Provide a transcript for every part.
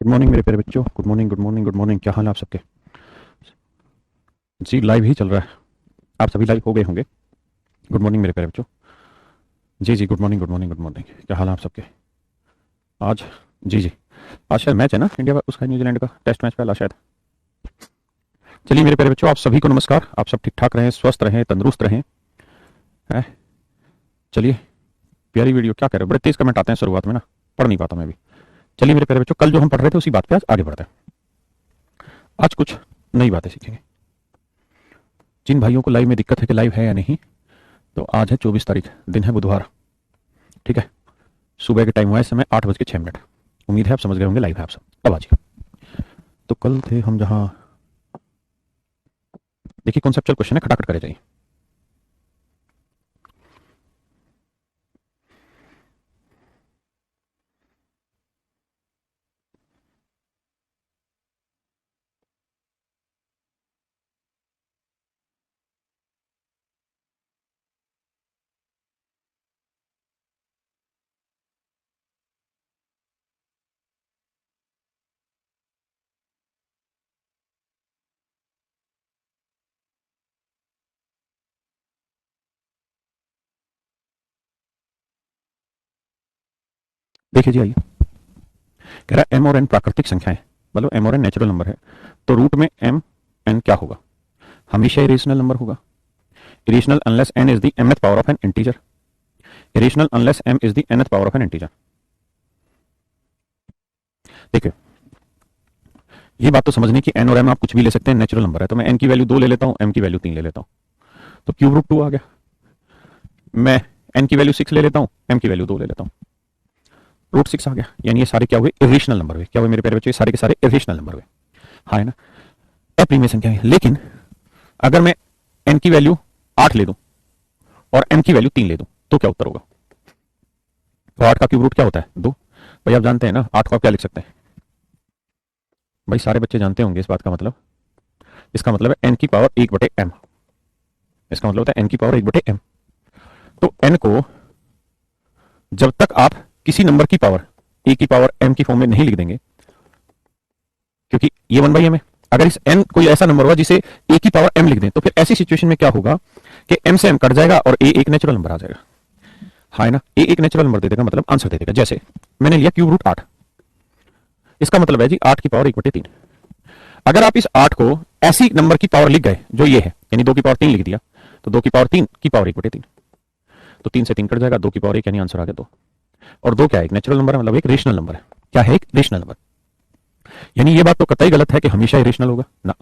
Good morning मेरे प्यारे बच्चों। Good morning, good morning, good morning. क्या हाल है आप सबके? जी, लाइव ही चल रहा है। आप सभी लाइव हो गए होंगे। गुड मॉर्निंग मेरे प्यारे बच्चों। जी जी, good morning, good morning, good morning. क्या हाल है आप सबके आज? जी जी, आज शायद मैच है ना इंडिया का, उसका न्यूजीलैंड का टेस्ट मैच पहला शायद। चलिए मेरे प्यारे बच्चों, आप सभी को नमस्कार। आप सब ठीक ठाक रहें, स्वस्थ रहें, तंदुरुस्त रहें। है, चलिए। प्यारी वीडियो, क्या कह रहे हो? बड़े तेज कमेंट आते हैं शुरुआत में ना, पढ़ नहीं पाता मैं भी। चलिए मेरे प्यारे बच्चों, कल जो हम पढ़ रहे थे उसी बात पे आज आगे बढ़ते हैं। आज कुछ नई बातें सीखेंगे। जिन भाइयों को लाइव में दिक्कत है कि लाइव है या नहीं, तो आज है 24 तारीख, दिन है बुधवार। ठीक है, सुबह के टाइम हुआ है इस समय 8:06। उम्मीद है आप समझ गए होंगे लाइव है आप सब। अब आ जाइए। तो कल थे हम जहां, देखिए कॉन्सेप्चुअल क्वेश्चन है, खटाखट करे जाइए। देखिए जी, आइए। कह रहा है एम और एन प्राकृतिक संख्याएं, मतलब एम और एन नेचुरल नंबर है, तो रूट में एम एन क्या होगा? हमेशा इरेशनल नंबर होगा। Irrational unless n is the mth power of n integer. Irrational unless m is the nth power of n integer. देखिए, ये बात तो समझने की एन और एम आप कुछ भी ले सकते हैं, नेचुरल नंबर है। तो मैं एन की वैल्यू 2 ले लेता हूं, एम की वैल्यू 3 ले लेता हूं, तो क्यूब रूट 2 आ गया। मैं एन की वैल्यू 6 ले लेता हूं, एम की वैल्यू 2 ले लेता हूं, रूट 6 आ गया। यानी ये सारे क्या हुए? इरेशनल नंबर हुए। क्या हुए मेरे प्यारे बच्चों? ये सारे के सारे इरेशनल नंबर हुए। हाँ है ना, अप्रिमेय संख्या है। लेकिन अगर मैं एन की वैल्यू 8 ले दूं और एम की वैल्यू 3 ले दूं, तो क्या उत्तर होगा? तो 8 का क्यूब रूट क्या होता है? 2। भाई आप जानते हैं ना 8 को आप क्या लिख सकते हैं? भाई सारे बच्चे जानते होंगे इस बात का मतलब। इसका मतलब है एन की पावर 1/m। इसका मतलब होता है एन की पावर 1/m। तो एन को जब तक आप किसी नंबर की पावर ए की पावर एम की फॉर्म में नहीं लिख देंगे, क्योंकि ये 1/m है। अगर इस एन कोई ऐसा नंबर हुआ जिसे ए की पावर एम लिख दें, तो फिर ऐसी सिचुएशन में क्या होगा कि एम से एम कट जाएगा और ए एक नेचुरल नंबर आ जाएगा। हाँ है ना, ए एक नेचुरल नंबर दे देगा, मतलब आंसर दे देगा। जैसे मैंने लिया क्यूब रूट 8, इसका मतलब है जी 8 की पावर 1/3। अगर आप इस 8 को ऐसी नंबर की पावर लिख गए जो ये है, यानी 2 की पावर 3 लिख दिया, तो 2 की पावर 3 की पावर 1/3। तो 3 से 3 कट जाएगा, 2 की पावर 1, यानी आंसर आ गया 2। और 2 क्या है? एक नेचुरल नंबर है, मतलब एक रेशनल नंबर है। क्या है? एक रेशनल नंबर। यानी ये बात तो कतई गलत है कि हमेशा इरेशनल होगा ना।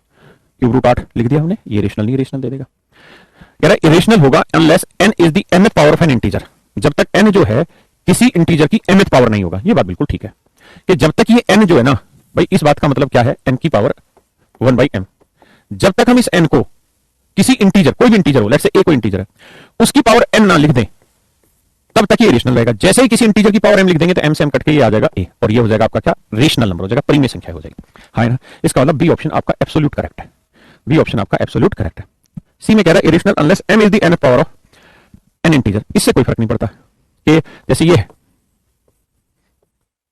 क्यूब रूट 8 लिख दिया हमने, ये रेशनल नहीं, रेशनल दे देगा। कह रहा है इरेशनल होगा unless n is the mth power of n integer. जब तक एन जो है किसी इंटीजर की mth पावर नहीं होगा। ये बात बिल्कुल ठीक है कि जब तक ये एन जो है ना, भाई इस बात का मतलब क्या है? एन की पावर 1/m। जब तक हम इस एन को किसी इंटीजर, कोई भी इंटीजर हो, लेट्स से ए कोई इंटीजर है, उसकी पावर एन ना लिख दें, तब तक ये रेशनल रहेगा। जैसे ही किसी इंटीजर की पावर एम लिख देंगे तो एम से एम कट के ये आ जाएगा ए, और ये हो जाएगा आपका क्या? रेशनल नंबर हो जाएगा, परिमेय संख्या हो जाएगी। हाँ ना, इसका मतलब बी ऑप्शन आपका एब्सोल्यूट करेक्ट है। बी ऑप्शन आपका एब्सोल्यूट करेक्ट है। सी में कह रहा है irrational unless m is the nth power of n integer. इससे कोई फर्क नहीं पड़ता कि जैसे ये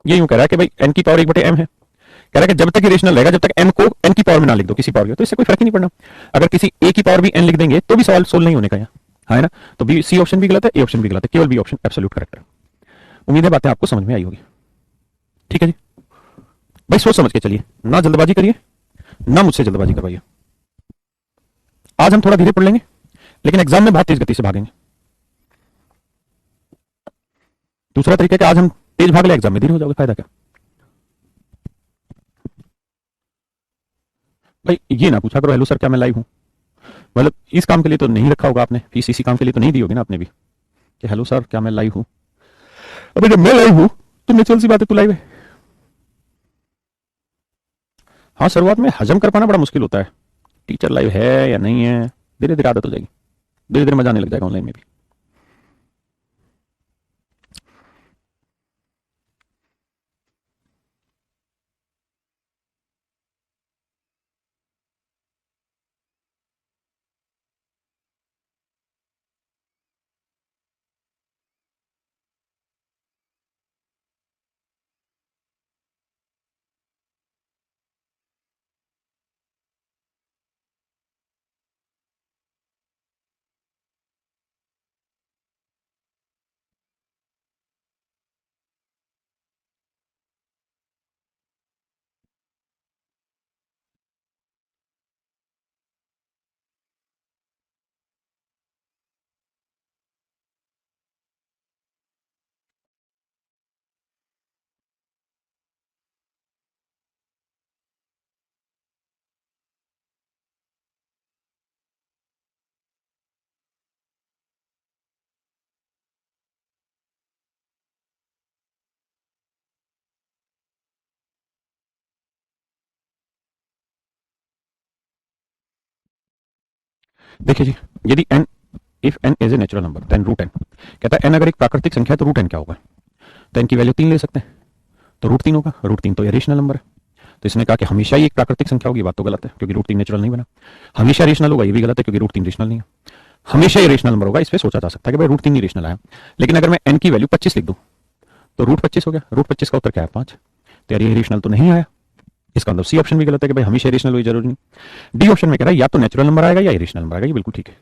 यूं कह रहा है कि भाई एन की पावर 1/m है। कह रहा है कि जब तक इरेशनल रहेगा, जब तक एन को एन की पावर में ना लिख दो, किसी पावर में, तो इससे कोई फर्क ही नहीं पड़ना। अगर किसी ए की पावर भी एन लिख देंगे तो भी सवाल सोल्व नहीं होने का यहाँ। है ना, तो बी सी ऑप्शन भी गलत है, ए ऑप्शन भी गलत है, केवल बी ऑप्शन एब्सोल्यूट करेक्ट है। उम्मीद है बातें आपको समझ में आई होगी। ठीक है जी, भाई सोच समझ के चलिए, ना जल्दबाजी करिए, ना मुझसे जल्दबाजी करवाइए। आज हम थोड़ा धीरे पढ़ लेंगे, लेकिन एग्जाम में बहुत तेज गति से भागेंगे। दूसरा तरीका है कि आज हम तेज भाग ले, एग्जाम में धीरे हो जाओगे, फायदा क्या? भाई ये ना पूछा करो हेलो सर क्या मैं लाइव हूं। मतलब इस काम के लिए तो नहीं रखा होगा आपने फीस, इसी काम के लिए तो नहीं दी होगी ना आपने भी, कि हेलो सर क्या मैं लाइव हूं। अबे जब मैं लाइव हूं तो नेचुरल सी बात है तू लाइव है। हाँ, शुरुआत में हजम कर पाना बड़ा मुश्किल होता है, टीचर लाइव है या नहीं है। धीरे धीरे आदत हो जाएगी, धीरे धीरे मजा आने लग जाएगा ऑनलाइन में भी। देखिए जी, यदि n if n is a natural number then root n, कहता है n अगर एक प्राकृतिक संख्या है तो रूट n क्या होगा, तो n की वैल्यू 3 ले सकते हैं, तो रूट 3 होगा। रूट 3 तो इरेशनल नंबर है, तो इसने कहा कि हमेशा ही एक प्राकृतिक संख्या होगी, बात तो गलत है क्योंकि रूट 3 नेचुरल नहीं बना। हमेशा रेशनल होगा, ये भी गलत है क्योंकि रूट 3 रेशनल नहीं है। हमेशा ही रेशनल नंबर होगा, इस पे सोचा जा सकता है कि भाई रूट 3 ही रेशनल आया, लेकिन अगर मैं n की वैल्यू 25 लिख दूं तो रूट 25 हो गया। रूट 25 का उत्तर क्या है 5, तो यार ये रेशनल तो नहीं आया। इसका मतलब सी ऑप्शन भी गलत है कि भाई हमेशा रेशनल हुई, जरूरी नहीं। डी ऑप्शन में कह रहा है या तो नेचुरल नंबर आएगा या इरेशनल नंबर आएगा, ये बिल्कुल ठीक है,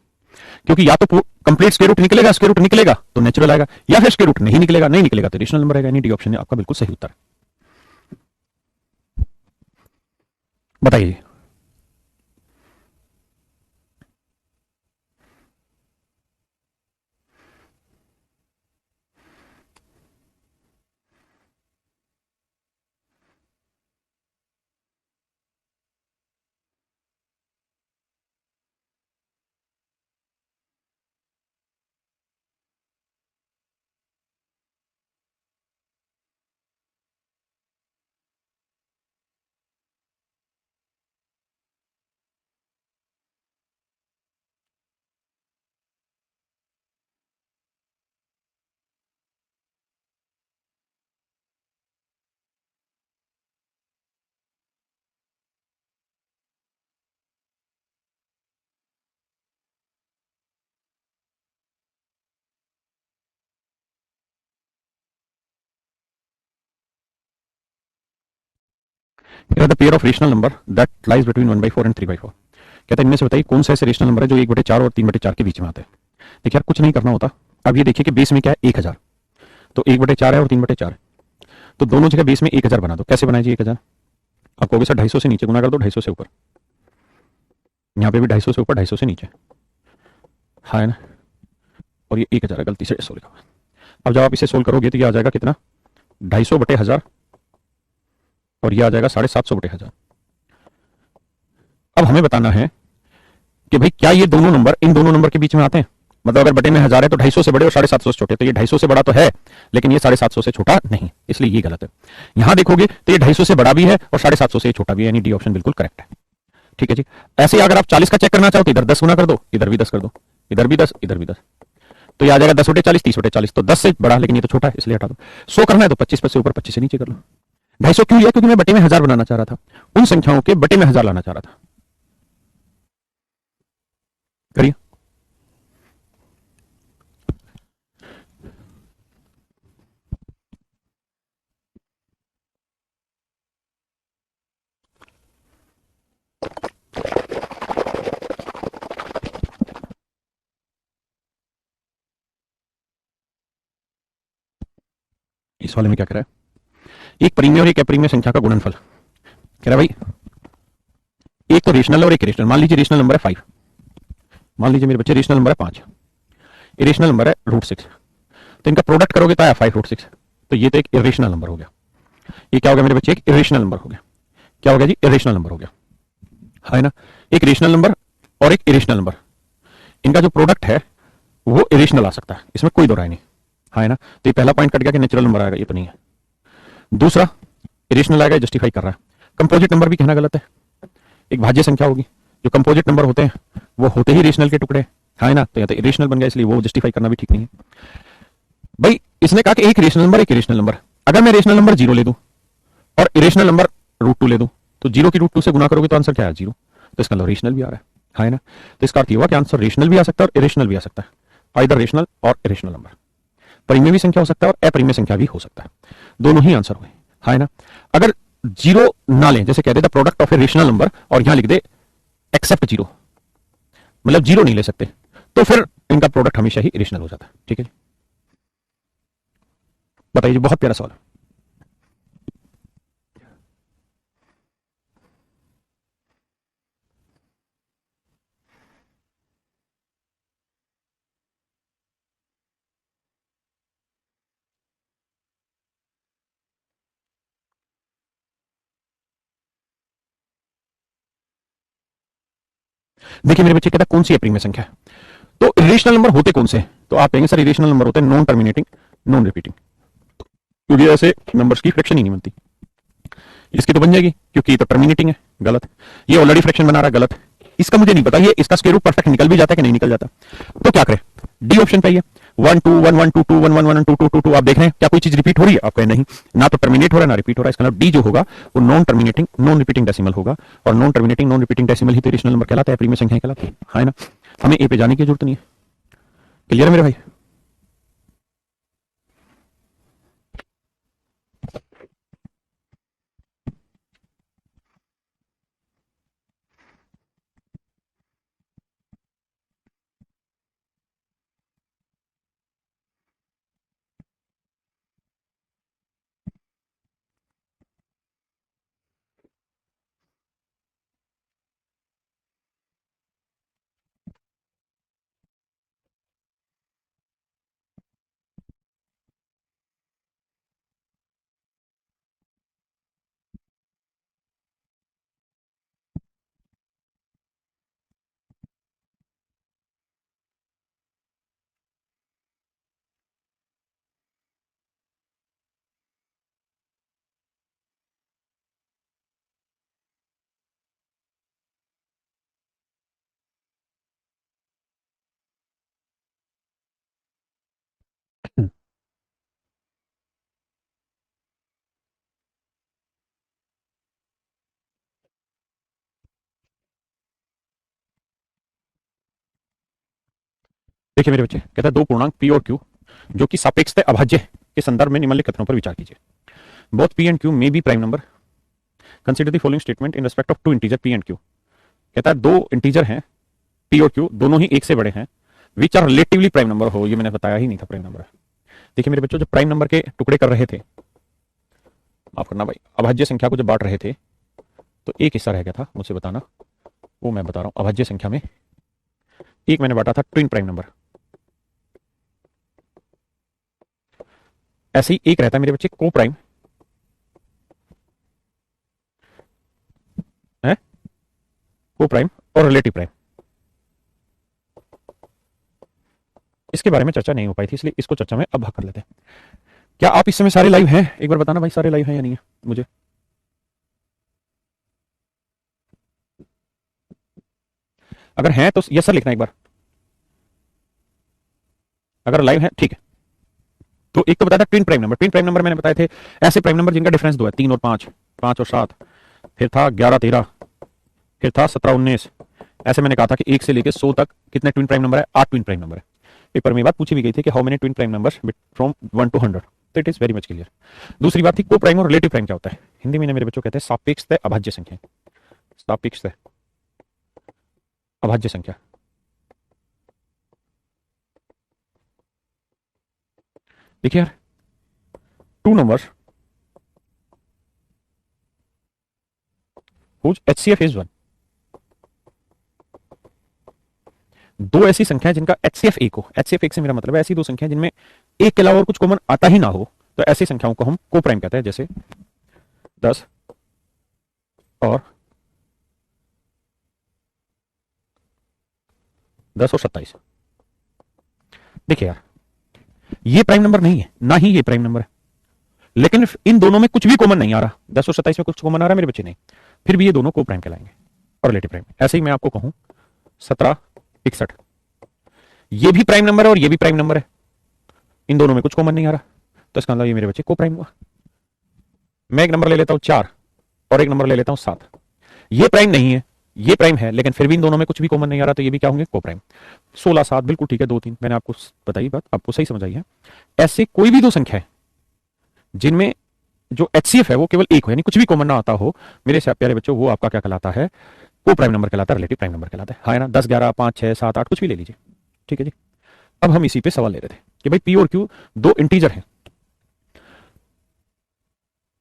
क्योंकि या तो कंप्लीट स्क्वायर रूट निकलेगा, स्क्वायर रूट निकलेगा तो नेचुरल आएगा, या फिर स्क्वायर रूट नहीं निकलेगा, नहीं निकलेगा तो रेशनल नंबर आएगा। यानी डी ऑप्शन है आपका बिल्कुल सही उत्तर। बताइए। The pair of rational number that lies between 1/4 and 3/4, कहता है इनमें से बताइए कौन सा ऐसे रेशनल नंबर है जो 1/4 और 3/4 के बीच में आता है। देखिए यार कुछ नहीं करना होता, अब ये देखिए कि बेस में क्या है 1000, तो 1/4 है और 3/4 है, तो दोनों जगह बेस में 1000 बना दो। कैसे बनाए जी 1000, आप कहोगे सर 250 से नीचे गुना कर दो, 250 से ऊपर, यहाँ पे भी 250 से ऊपर, 250 से नीचे, हाँ है ना, और ये 1000 है, गलती से सोल्व लिखा हुआ है। अब जब आप इसे सोल्व करोगे तो ये आ जाएगा कितना, 250/1000, और ये आ जाएगा 750/1000। अब हमें बताना है कि भाई क्या ये दोनों नंबर इन दोनों नंबर के बीच में आते हैं, मतलब अगर बटे में 1000 है तो 250 से बड़े और 750 से छोटे, तो ये 250 से बड़ा तो है लेकिन ये 750 से छोटा नहीं, इसलिए ये गलत है। यहां देखोगे तो ये 250 से बड़ा भी है और 750 से छोटा भी है, यानी डी ऑप्शन बिल्कुल करेक्ट है। ठीक है जी। ऐसे ही अगर आप 40 का चेक करना चाहो तो इधर 10 गुना कर दो, इधर भी 10 कर दो, इधर भी 10, इधर भी 10, तो ये आ जाएगा 10/40, 30/40, तो 10 से बड़ा लेकिन ये तो छोटा है इसलिए हटा दो। 100 करना है तो 25 से ऊपर, 25 से नीचे कर लो। 250 क्यों लिया, क्योंकि मैं बटे में 1000 बनाना चाह रहा था, उन संख्याओं के बटे में 1000 लाना चाह रहा था। करिए। इस वाले में क्या कह रहा है, एक परिमेय और एक अपरिमेय संख्या का गुणनफल, कह रहा है भाई एक तो रेशनल और एक इरेशनल। मान लीजिए रेशनल नंबर है 5, मान लीजिए मेरे बच्चे रेशनल नंबर है 5, इरेशनल नंबर है √6, तो इनका प्रोडक्ट करोगे तो आया 5√6, तो ये तो एक इरेशनल नंबर हो गया। ये क्या हो गया मेरे बच्चे, एक इरेशनल नंबर हो गया। क्या हो गया जी, इरेशनल नंबर हो गया, है ना। एक रेशनल नंबर और एक इरेशनल नंबर, इनका जो प्रोडक्ट है वो इरेशनल आ सकता है, इसमें कोई दो राय नहीं, है ना। तो ये पहला पॉइंट कट गया कि नेचुरल नंबर आएगा, ये तो नहीं है। दूसरा इरेशनल आएगा, जस्टिफाई कर रहा है। कंपोजिट नंबर भी कहना गलत है, एक भाज्य संख्या होगी, जो कंपोजिट नंबर होते हैं वो होते ही रेशनल के टुकड़े, है ना, तो या तो इरेशनल बन गया, इसलिए वो जस्टिफाई करना भी ठीक नहीं है। भाई इसने कहा कि एक रेशनल नंबर एक इरेशनल नंबर, अगर मैं रेशनल नंबर 0 ले दूं और इरेशनल नंबर √2 ले दूं, तो 0 की √2 से गुना करोगे तो आंसर क्या है 0, तो इसका मतलब रेशनल भी आ रहा है ना। तो इसका अर्थ ये हुआ कि आंसर रेशनल भी आ सकता है और इरेशनल भी आ सकता है, इधर रेशनल और इरेशनल नंबर, परिमेय भी संख्या हो सकता है और अपरिमेय संख्या भी हो सकता है, दोनों ही आंसर हुए, है ना। अगर 0 ना लें, जैसे कह दे the product of a rational number और यहां लिख दे एक्सेप्ट 0, मतलब 0 नहीं ले सकते, तो फिर इनका प्रोडक्ट हमेशा ही इरेशनल हो जाता है। ठीक है जी, बताइए, बहुत प्यारा सवाल। देखिए मेरे बच्चे, कहता कौन सी अपरिमेय संख्या है, तो इरेशनल नंबर होते कौन से, तो आप कहेंगे सर इरेशनल नंबर होते हैं नॉन टर्मिनेटिंग, नॉन रिपीटिंग, क्योंकि ऐसे नंबर्स की फ्रैक्शन ही नहीं बनती। इसकी तो बन जाएगी क्योंकि ये तो टर्मिनेटिंग है, गलत। ये ऑलरेडी फ्रैक्शन बना रहा है, गलत। इसका मुझे नहीं पता, ये इसका स्क्वायर रूट परफेक्ट निकल भी जाता है कि नहीं निकल जाता। तो क्या करें, डी ऑप्शन पे है 1 2 1 1 2 2 1 1 1 2 2 2 2। आप देख रहे हैं क्या कोई चीज रिपीट हो रही है? आप कहें नहीं, ना तो टर्मिनेट हो रहा है ना रिपीट हो रहा है। इसका मतलब डी जो होगा वो non terminating non repeating decimal होगा, और non terminating non repeating decimal ही तो रेशनल नंबर कहलाता है, प्रीमियम संख्या कहलाती है ना। हमें ए पे जाने की जरूरत नहीं है। क्लियर है मेरे भाई? देखिए मेरे बच्चे, कहता है दो पूर्णांक पी और क्यू जो कि सापेक्ष अभाज्य के संदर्भ में निम्नलिखित कथनों पर विचार कीजिए। Both P and Q may be prime number, consider the following statement in respect of two integer P and Q. कहता है दो इंटीजर हैं पी और क्यू, दोनों ही एक से बड़े हैं, which are relatively prime number हो। ये मैंने बताया ही नहीं था प्राइम नंबर है। देखिए मेरे बच्चों, जब प्राइम नंबर के टुकड़े कर रहे थे, माफ करना भाई, अभाज्य संख्या को जब बांट रहे थे तो एक हिस्सा रह गया था, मुझसे बताना, वो मैं बता रहा हूं। अभाज्य संख्या में एक मैंने बांटा था ट्विन प्राइम नंबर, ऐसे ही एक रहता है मेरे बच्चे को प्राइम है, को प्राइम और रिलेटिव प्राइम। इसके बारे में चर्चा नहीं हो पाई थी, इसलिए इसको चर्चा में अब भाग कर लेते हैं। क्या आप इस समय सारे लाइव हैं? एक बार बताना भाई, सारे लाइव हैं या नहीं है मुझे। अगर हैं तो यस सर लिखना एक बार, अगर लाइव है ठीक है। तो एक तो बताया था twin prime number. Twin prime number मैंने बताए थे ऐसे प्राइम नंबर जिनका डिफरेंस दो है, 3 और 5, 5 और 7, फिर था 11 13, फिर था 17 19। ऐसे मैंने कहा था कि 1 से लेकर 100 तक कितने ट्विन प्राइम नंबर है? 8 ट्विन प्राइम नंबर है। पेपर में बात पूछी भी गई थी कि how many twin prime numbers from 1 to 100। तो it is very much clear. दूसरी बात थी को प्राइम और रिलेटिव प्राइम क्या होता है। हिंदी में मेरे बच्चों कहते हैं सापेक्ष अभाज्य संख्या। सापेक्ष अभाज्य संख्या। देखिए यार, two numbers whose HCF is 1, दो ऐसी संख्याएं जिनका HCF 1 हो। HCF 1 से मेरा मतलब है ऐसी दो संख्याएं जिनमें एक के अलावा और कुछ कॉमन आता ही ना हो, तो ऐसी संख्याओं को हम को प्राइम कहते हैं। जैसे 10 और 27। देखिए यार, ये प्राइम नंबर नहीं है, ना ही ये प्राइम नंबर है, लेकिन इन दोनों में कुछ भी कॉमन नहीं आ रहा। 10 और 27 में कुछ कॉमन आ रहा है मेरे बच्चे? नहीं। फिर भी ये दोनों को प्राइम कहलाएंगे और रिलेटिव प्राइम। ऐसे ही मैं आपको कहूं 17 61, ये भी प्राइम नंबर है और ये भी प्राइम नंबर है, इन दोनों में कुछ कॉमन नहीं आ रहा, तो इसका मतलब ये मेरे बच्चे को प्राइम हुआ। मैं एक नंबर ले लेता हूं 4 और एक नंबर ले लेता हूं 7, ये प्राइम नहीं है, ये प्राइम है, लेकिन फिर भी इन दोनों में कुछ भी कॉमन नहीं आ रहा, तो ये भी क्या होंगे? को प्राइम। 16 7 बिल्कुल ठीक है, 2 3 मैंने आपको बताई बात, आपको सही समझ आई है। ऐसे कोई भी दो संख्या है जिनमें जो HCF है वो केवल एक हो, यानी कुछ भी कॉमन ना आता हो, मेरे प्यारे बच्चों, वो आपका क्या कहलाता है? को प्राइम नंबर कहलाता है, रिलेटिव प्राइम नंबर कहलाता है ना। 10 11 5 6 7 8 कुछ भी ले लीजिए, ठीक है जी। अब हम इसी पे सवाल ले रहे थे कि भाई पी और क्यू दो इंटीजर हैं,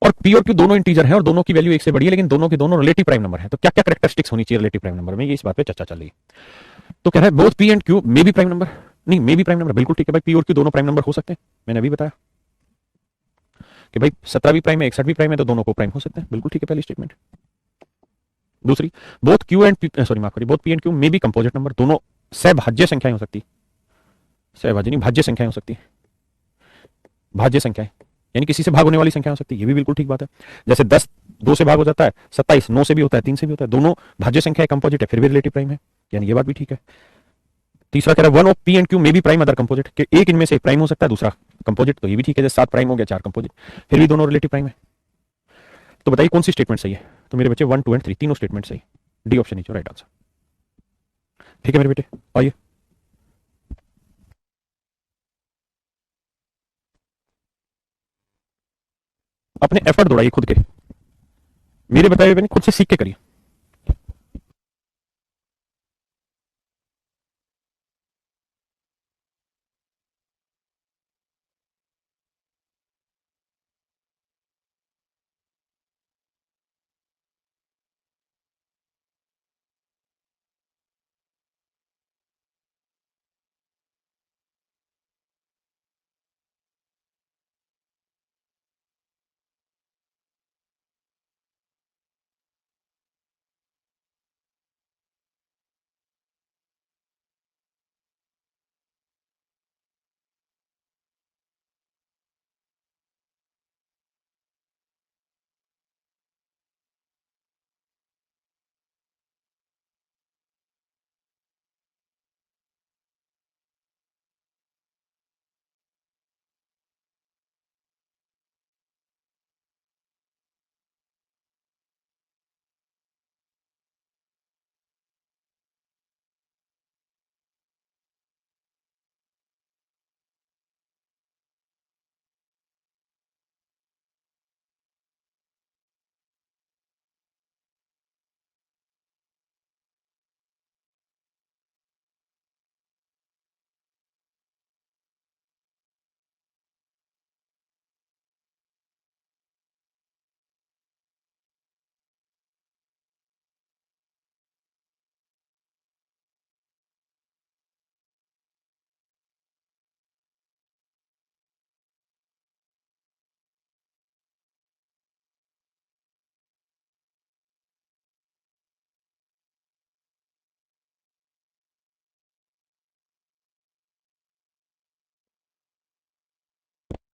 और पी और क्यू दोनों इंटीजर हैं और दोनों की वैल्यू एक से बड़ी है, लेकिन दोनों के दोनों रिलेटिव प्राइम नंबर हैं। तो क्या क्या कैरेक्टरिस्टिक्स होनी चाहिए रिलेटिव प्राइम नंबर में, ये इस बात पे चर्चा चल रही है। तो कह रहा है both P and Q may be prime number. नहीं, मे बी प्राइम नंबर बिल्कुल ठीक है भाई, पी और क्यू दोनों प्राइम नंबर हो सकते हैं। मैंने अभी बताया कि भाई 17 भी प्राइम है, 61 भी प्राइम है, तो दोनों को प्राइम हो सकते हैं, बिल्कुल ठीक है पहली स्टेटमेंट। दूसरी, बोथ क्यू एंड सॉरी माफ करिए, both P and Q may B composite number, दोनों सहभाज्य संख्याएं हो सकती, सहभाज्य नहीं भाज्य संख्याएं हो सकती, भाज्य संख्याएं यानी किसी से भाग होने वाली संख्या हो सकती है, ये भी बिल्कुल ठीक बात है। जैसे 10 2 से भाग हो जाता है, 27 9 से भी होता है, 3 से भी होता है, दोनों भाज्य संख्या है, कंपोजिट है, फिर भी रिलेटिव प्राइम है, यानी ये बात भी ठीक है। तीसरा कह रहा है one of P and Q में भी प्राइम अदर कंपोजिट, कि एक इनमें से प्राइम हो सकता है, दूसरा कंपोजिट, तो ये भी ठीक है, जैसे 7 प्राइम हो गया, 4 कंपोजिट, फिर भी दोनों रिलेटिव प्राइम है। तो बताइए कौन सी स्टेटमेंट सही है? तो मेरे बच्चे 1 2 एंड 3 तीनों स्टेटमेंट सही, D option is right answer. ठीक है मेरे बेटे, आइए अपने एफर्ट दौड़ाइए खुद के, मेरे बताए हुए खुद से सीख के करिए।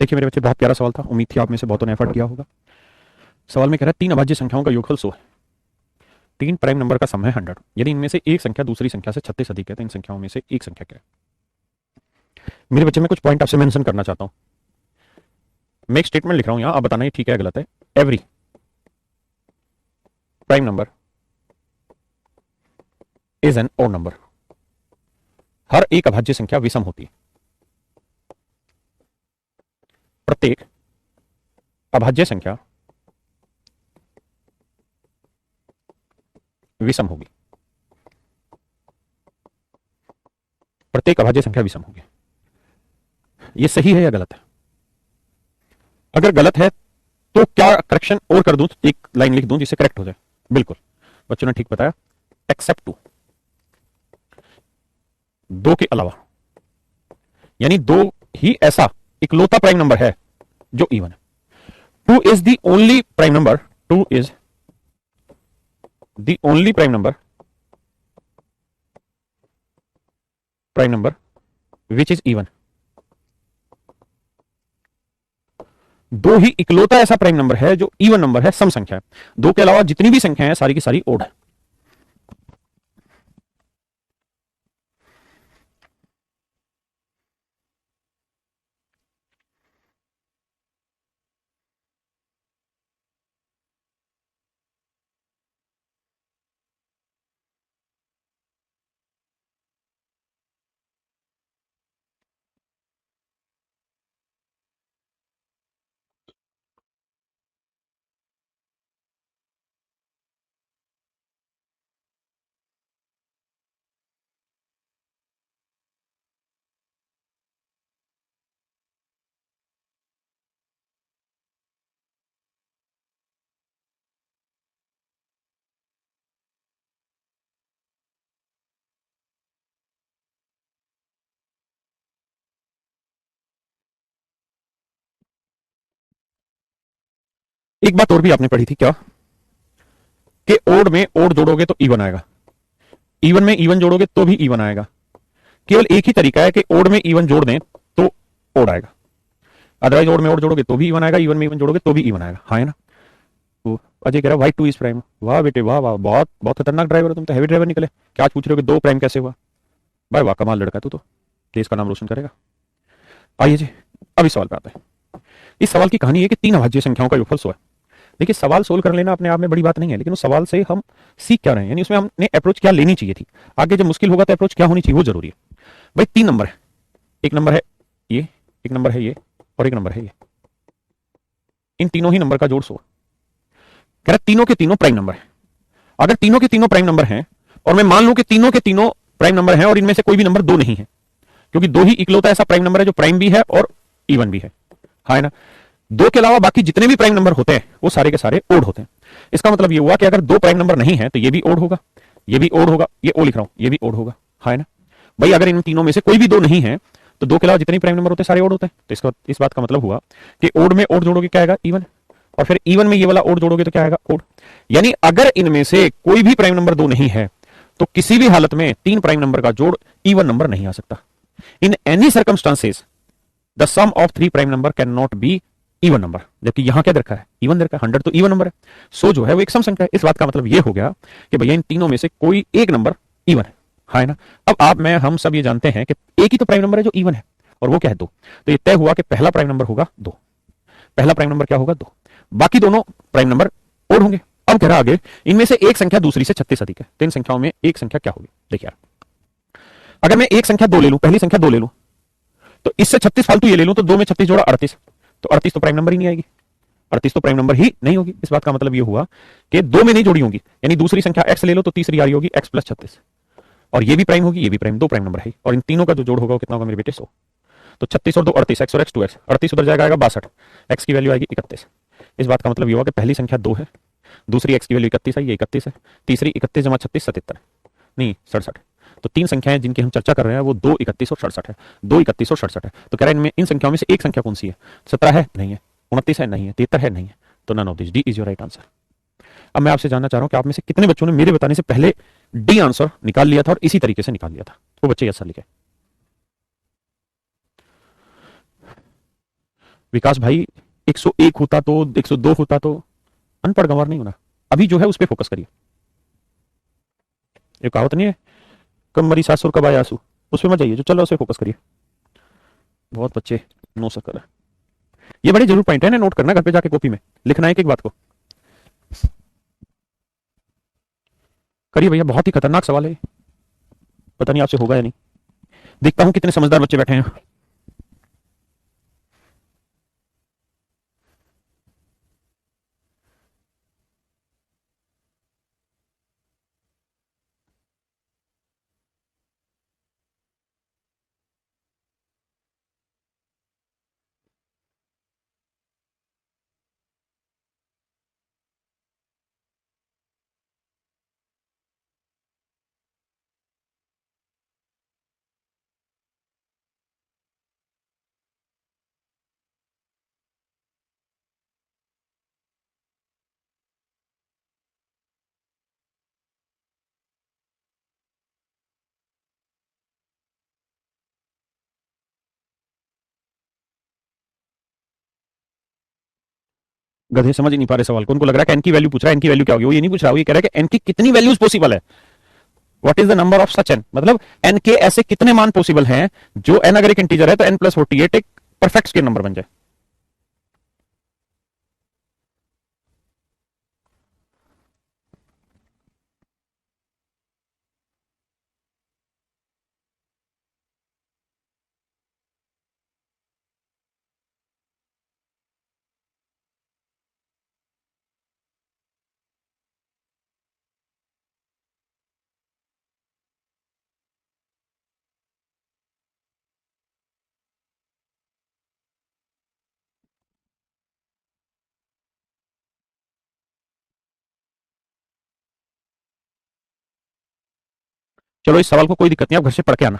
देखिए मेरे बच्चे, बहुत प्यारा सवाल था, उम्मीद थी आप में से बहुतों ने एफर्ट किया होगा। सवाल में कह रहा है 3 अभाज्य संख्याओं का योगफल 100 है, 3 प्राइम नंबर का सम है 100, यदि इनमें से एक संख्या दूसरी संख्या से 36 अधिक है तो इन संख्याओं में से एक संख्या क्या है? मेरे बच्चे, मैं कुछ पॉइंट आपसे मेंशन करना चाहता हूं। मैं एक स्टेटमेंट लिख रहा हूं यहां, आप बताना ये ठीक है या गलत है। Every prime number is an odd number, हर एक अभाज्य संख्या विषम होती है, प्रत्येक अभाज्य संख्या विषम होगी, प्रत्येक अभाज्य संख्या विषम होगी। ये सही है या गलत है? अगर गलत है तो क्या करेक्शन और कर दूं, एक लाइन लिख दूं जिससे करेक्ट हो जाए? बिल्कुल, बच्चों ने ठीक बताया, एक्सेप्ट 2, 2 के अलावा, यानी 2 ही ऐसा इकलौता प्राइम नंबर है जो इवन है। 2 is the only prime number, 2 is the only prime number which is even. 2 ही इकलौता ऐसा प्राइम नंबर है जो इवन नंबर है, सम संख्या है। 2 के अलावा जितनी भी संख्या है सारी की सारी ओड है। एक बात और भी आपने पढ़ी थी क्या, कि ओड में ओड जोड़ोगे तो इवन आएगा, इवन में इवन जोड़ोगे तो भी इवन आएगा। केवल एक ही तरीका है कि ओड में इवन जोड़ दें तो ओड आएगा, अदरवाइज ओड में ओड जोड़ोगे तो भी इवन आएगा, इवन में इवन जोड़ोगे तो भी इवन आएगा, हाँ है ना? तो अजय कह रहा है वाई टू इज प्राइम। वाह बेटे वाह वाह, बहुत बहुत खतरनाक ड्राइवर हो तुम तो, हैवी ड्राइवर निकले। क्या आज पूछ रहे हो कि दो प्राइम कैसे हुआ? भाई वाह, कमाल लड़का है तू तो, देश का नाम रोशन करेगा। आइए जी, अब इस सवाल पे आते हैं। इस सवाल की कहानी है कि तीन अभाज्य संख्याओं का योगफल 100 है। देखिए सवाल सोल्व कर लेना अपने आप में बड़ी बात नहीं है, लेकिन उस सवाल से हम सीख क्या रहे हैं, यानी उसमें हमने अप्रोच क्या लेनी चाहिए थी, आगे जब मुश्किल होगा तो अप्रोच क्या होनी चाहिए वो जरूरी है। भाई तीन नंबर है, एक नंबर है ये, एक नंबर है ये, और एक नंबर है ये। इन तीनों ही नंबर का जोड़ 100 है। कह रहा तीनों के तीनों प्राइम नंबर है। अगर तीनों के तीनों प्राइम नंबर हैं और मैं मान लूं कि तीनों के तीनों प्राइम नंबर हैं और इनमें से कोई भी नंबर दो नहीं है, क्योंकि दो ही इकलौता ऐसा प्राइम नंबर है जो प्राइम भी है और इवन भी है, हाँ है ना। दो के अलावा बाकी जितने भी प्राइम नंबर होते हैं वो सारे के सारे ओड होते हैं। इसका मतलब ये हुआ कि अगर दो प्राइम नंबर नहीं है तो ये भी ओड होगा, ये भी ओड होगा, ये ओ लिख रहा हूं, ये भी ओड होगा, हाँ है ना। भाई अगर इन तीनों में से कोई भी दो नहीं है तो दो के अलावा जितने प्राइम नंबर होते हैं सारे ओड होते हैं। तो इसका इस बात का मतलब हुआ कि ओड में ओड जोड़ोगे क्या आएगा, इवन, और फिर इवन में ये वाला ओड जोड़ोगे तो क्या आएगा, ओड। यानी अगर इनमें से कोई भी प्राइम नंबर दो नहीं है तो किसी भी हालत में तीन प्राइम नंबर का जोड़ इवन नंबर नहीं आ सकता। In any circumstances the sum of three prime number can not be even number. जबकि यहां क्या दरखा है, इवन दरखा है, 100 तो इवन नंबर है, सो जो है वो एक सम संख्या है। इस बात का मतलब ये हो गया कि भैया इन तीनों में से कोई एक नंबर इवन है, हाँ है ना। अब आप मैं हम सब ये जानते हैं कि एक ही तो प्राइम नंबर है जो इवन है, और वो क्या है, दो। तो ये तय हुआ कि पहला प्राइम नंबर होगा दो, पहला प्राइम नंबर क्या होगा, दो। बाकी दोनों प्राइम नंबर ओड होंगे। अब कह रहा आगे इनमें से एक संख्या दूसरी से 36 अधिक है, तो इन संख्याओं में एक संख्या क्या होगी। देखिए अगर मैं एक संख्या दो ले लूं, पहली संख्या दो ले लूं, तो इससे 36 फालतू ये ले लूं तो दो में 36 जोड़ा 38, तो 38 तो प्राइम नंबर ही नहीं आएगी, 38 तो प्राइम नंबर ही नहीं होगी। इस बात का मतलब ये हुआ कि दो में नहीं जोड़ी होंगी, यानी दूसरी संख्या एक्स ले लो तो तीसरी आ रही होगी एक्स प्लस 36, और ये भी प्राइम होगी ये भी प्राइम, दो प्राइम नंबर है, और इन तीनों का जो जोड़ होगा वो कितना होगा मेरे बेटे, 100। तो 36 और दो 38, एक्स और एक्स 2x, 38 उधर जाएगा आएगा 62, एक्स की वैल्यू आएगी 31। इस बात का मतलब ये हुआ कि पहली संख्या दो है, दूसरी एक्स की वैल्यू 31 आई, ये 31 है, तीसरी 31 जमा 36 77, नहीं 67। तो तीन संख्याएं जिनकी हम चर्चा कर रहे हैं वो 2, 31 और 67 है, 2, 31 और 67 है। तो कह रहा है इनमें इन संख्याओं में से एक संख्या कौन सी है, 17 है नहीं है, 29 है नहीं है, 73 है नहीं है, तो none of this, D is your right answer. अब मैं आपसे जानना चाह रहा हूं कि आप में से कितने बच्चों ने मेरे बताने से पहले डी आंसर निकाल लिया था और इसी तरीके से निकाल लिया था, वो बच्चे यस सर लिखे। विकास भाई 101 होता तो 102 होता तो, अनपढ़ गंवार नहीं होना, अभी जो है उस पर फोकस करिए। ये कहावत नहीं है, कब मरी सासुर कब आया आंसू, उस पर मत जाइए, जो चल रहा है उस पर फोकस करिए। बहुत बच्चे नो सकर है। ये बड़े जरूर पॉइंट है ना, नोट करना घर पे जाके कॉपी में लिखना है एक एक बात को। करिए भैया, बहुत ही खतरनाक सवाल है, पता नहीं आपसे होगा या नहीं। देखता हूं कितने समझदार बच्चे बैठे हैं। गधे समझ ही नहीं पा रहे सवाल को, उनको लग रहा है कि एन की वैल्यू पूछ रहा है, एन की वैल्यू क्या होगी, वो ये नहीं पूछ रहा, वो ये कह रहा है कि एन की कितनी वैल्यूज पॉसिबल है, what is the number of such an, मतलब एन के ऐसे कितने मान पॉसिबल हैं जो एन अगर एक इंटीजर है तो एन प्लस 48 एक परफेक्ट स्केल नंबर बन जाए। चलो इस सवाल को कोई दिक्कत नहीं, आप घर से पढ़ के आना,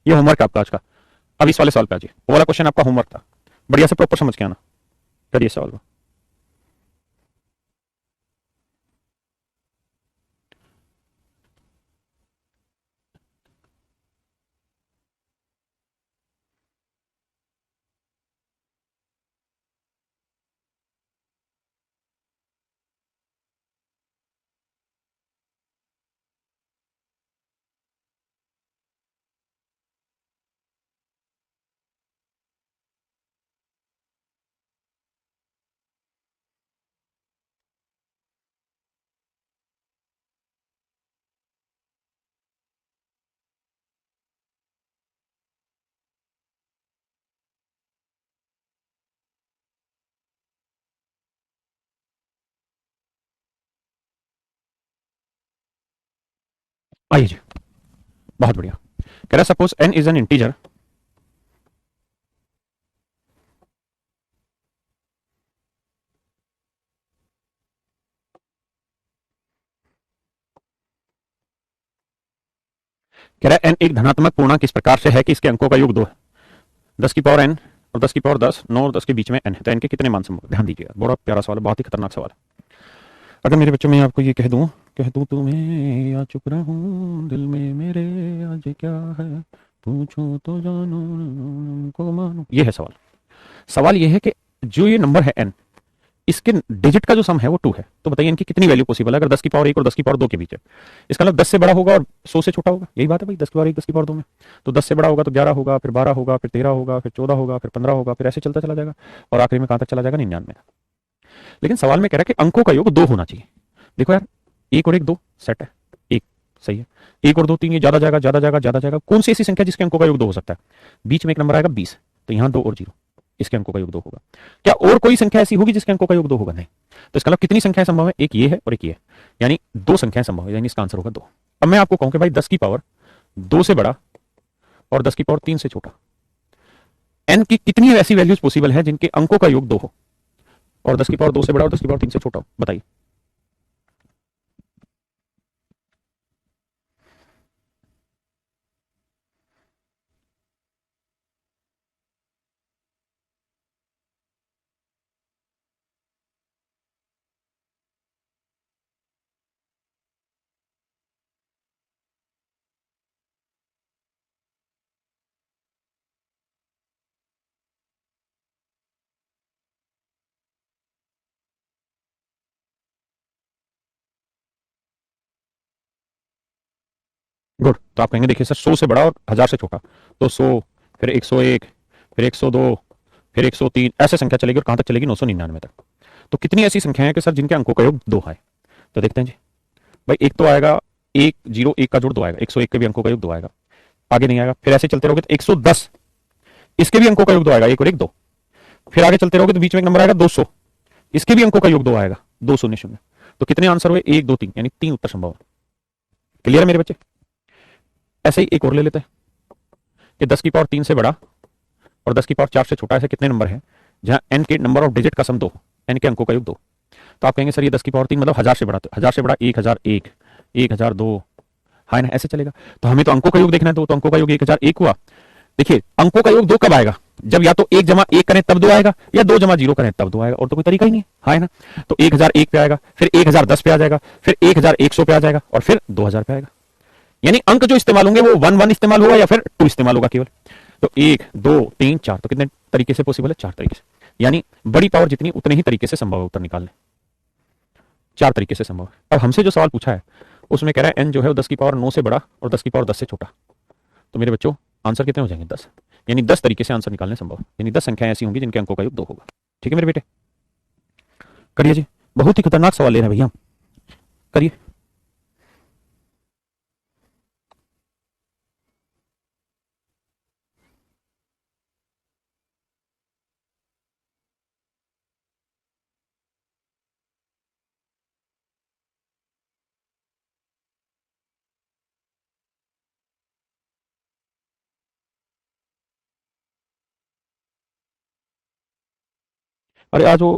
ये होमवर्क है आपका आज का। अब इस वाले सवाल पे आ जाइए, वो वाला क्वेश्चन आपका होमवर्क था, बढ़िया से प्रॉपर समझ के आना। करिए सवाल को। आइए जी, बहुत बढ़िया। कह रहा suppose n is an integer, कह रहा है n एक धनात्मक पूर्णांक इस प्रकार से है कि इसके अंकों का योग 2 है। 10 की पावर n और 10 की पावर 10, 9 और 10 के बीच में n है, तो n के कितने मान संभव हैं? ध्यान दीजिएगा, बड़ा प्यारा सवाल है, बहुत ही खतरनाक सवाल है। अगर मेरे बच्चों, मैं आपको ये कह दूं तुम्हें या चुप रहूं, दिल में मेरे आज क्या है, पूछो तो जानो को मानो, ये है सवाल। सवाल ये है कि जो ये नंबर है n, इसके डिजिट का जो सम है वो 2 है, तो बताइए इनकी कितनी वैल्यू पॉसिबल है अगर 10 की पावर 1 और 10 की पावर 2 के बीच है? इसका मतलब 10 से बड़ा होगा और 100 से छोटा होगा, यही बात है भाई, 10 की पावर 1 10 की पावर 2 में। तो 10 से बड़ा होगा तो 11 होगा, फिर 12 होगा, फिर 13 होगा, फिर 14 होगा, फिर 15 होगा, फिर ऐसे चलता चला जाएगा, और आखिरी में कहां तक चला जाएगा? 99। लेकिन सवाल में कह रहा है कि अंकों का योग 2 होना चाहिए। देखो यार, 1 और 1 2 सेट है, एक सही है, 1 और 2 3, ये ज्यादा जाएगा ज्यादा जाएगा ज्यादा जाएगा। कौन सी ऐसी संख्या जिसके अंकों का योग 2 हो सकता है? बीच में एक नंबर आएगा 20, तो यहाँ 2 और 0, इसके अंकों का योग 2 होगा। क्या और कोई संख्या ऐसी होगी जिसके अंकों का योग 2 होगा? नहीं। तो इसका मतलब कितनी संख्याएं संभव है? एक ये है और एक ये है, यानी 2 संख्याएं संभव है, यानी इसका आंसर होगा 2। अब मैं आपको कहूं कि भाई 10 की पावर 2 से बड़ा और 10 की पावर 3 से छोटा, एन की कितनी ऐसी वैल्यूज पॉसिबल है जिनके अंकों का योग 2 हो और 10 की पावर 2 से बड़ा और 10 की पावर 3 से छोटा हो? बताइए। गुड। तो आप कहेंगे देखिए सर 100 से बड़ा और 1000 से छोटा, तो 100, फिर 101, फिर 102, फिर 103, ऐसे संख्या चलेगी और कहां तक चलेगी? 999 तक। तो कितनी ऐसी संख्याएं हैं कि सर जिनके अंकों का योग 2 है? तो देखते हैं जी। भाई एक तो आएगा, 101 का जोड़ 2 आएगा, 101 के भी अंकों का योग 2 आएगा, आगे नहीं आएगा। फिर ऐसे चलते रहोगे तो 110, इसके भी अंकों का योग 2 आएगा, 1 और 1 2। फिर आगे चलते रहोगे तो बीच में एक नंबर आएगा 200, इसके भी अंकों का योग 2 आएगा, 200। तो कितने आंसर हुए? 1 2 3, यानी 3 उत्तर संभव है। क्लियर है मेरे बच्चे? ऐसे ही एक और ले लेते हैं कि 10 की पावर 3 से बड़ा और 10 की पावर 4 से छोटा, ऐसे कितने नंबर हैं जहां एन के नंबर ऑफ डिजिट का सम 2, एन के अंकों का योग 2? तो आप कहेंगे सर ये 10 की पावर 3 मतलब 1000 से बड़ा, तो 1000 से बड़ा 1001, 1002, हाँ ना, ऐसे चलेगा। तो हमें तो अंकों का योग देखना है, तो अंकों का योग 1001 हुआ। देखिए अंकों का योग 2 कब आएगा? जब या तो 1 जमा 1 करें तब 2 आएगा, या 2 जमा 0 करें तब 2 आएगा, और तो कोई तरीका ही नहीं है, हाँ है ना। तो 1001 पे आएगा, फिर 1010 पे आ जाएगा, फिर 1100 पे आ जाएगा, और फिर 2000 पे आएगा। यानी अंक जो इस्तेमाल होंगे वो 1 1 इस्तेमाल होगा या फिर 2 इस्तेमाल होगा केवल। तो 1 2 3 4, तो कितने तरीके से पॉसिबल है? 4 तरीके से। यानी बड़ी पावर जितनी उतने ही तरीके से संभव है उत्तर निकालने, 4 तरीके से संभव है। अब हमसे जो सवाल पूछा है उसमें कह रहा है एन जो है वो 10 की पावर 9 से बड़ा और 10 की पावर 10 से छोटा। तो मेरे बच्चों आंसर कितने हो जाएंगे? 10। यानी 10 तरीके से आंसर निकालने संभव है, यानी 10 संख्याएं ऐसी होंगी जिनके अंकों का योग 2 होगा। ठीक है मेरे बेटे, करिए जी। बहुत ही खतरनाक सवाल ले रहे हैं भैया, करिए। अरे आज वो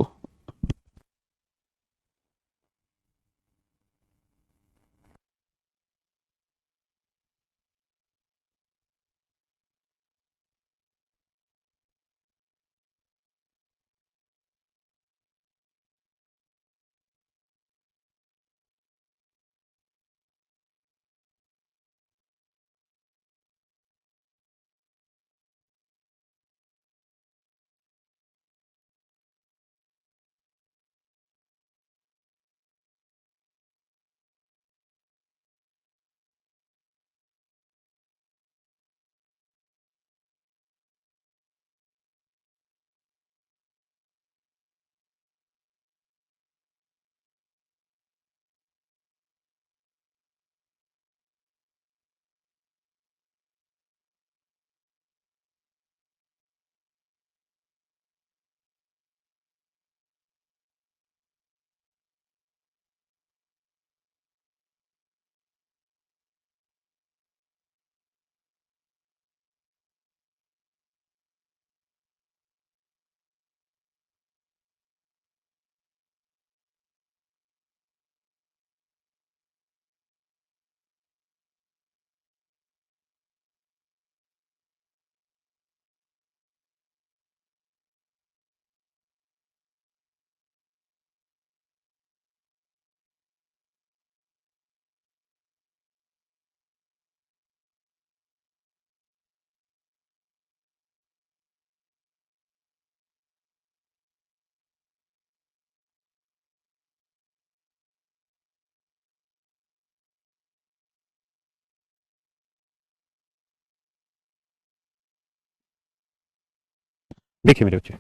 देखिए मेरे बच्चे,